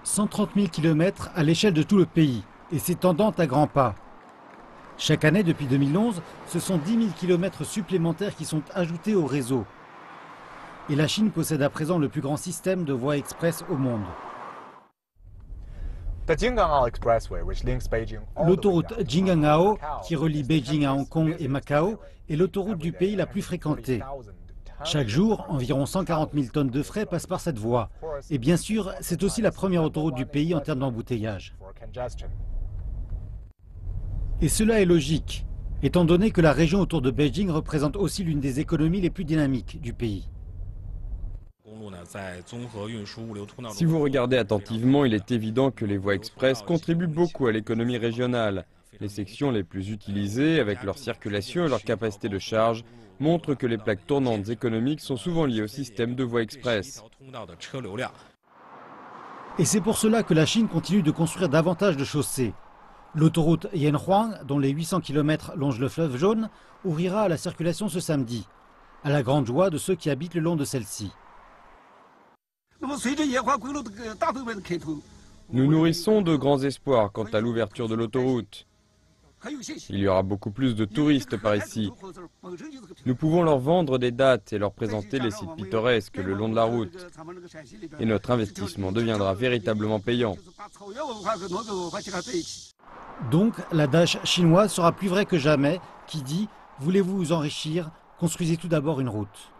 130 000 km à l'échelle de tout le pays, et s'étendant à grands pas. Chaque année depuis 2011, ce sont 10 000 km supplémentaires qui sont ajoutés au réseau. Et la Chine possède à présent le plus grand système de voies express au monde. L'autoroute Jinganghao, qui relie Beijing à Hong Kong et Macao, est l'autoroute du pays la plus fréquentée. Chaque jour, environ 140 000 tonnes de fret passent par cette voie. Et bien sûr, c'est aussi la première autoroute du pays en termes d'embouteillage. Et cela est logique, étant donné que la région autour de Beijing représente aussi l'une des économies les plus dynamiques du pays. Si vous regardez attentivement, il est évident que les voies express contribuent beaucoup à l'économie régionale. Les sections les plus utilisées, avec leur circulation et leur capacité de charge, montrent que les plaques tournantes économiques sont souvent liées au système de voies express. Et c'est pour cela que la Chine continue de construire davantage de chaussées. L'autoroute Yanhuang, dont les 800 km longent le fleuve Jaune, ouvrira à la circulation ce samedi, à la grande joie de ceux qui habitent le long de celle-ci. Nous nourrissons de grands espoirs quant à l'ouverture de l'autoroute. Il y aura beaucoup plus de touristes par ici. Nous pouvons leur vendre des dates et leur présenter les sites pittoresques le long de la route. Et notre investissement deviendra véritablement payant. Donc, l'adage chinois sera plus vrai que jamais, qui dit « Voulez-vous vous enrichir, construisez tout d'abord une route ».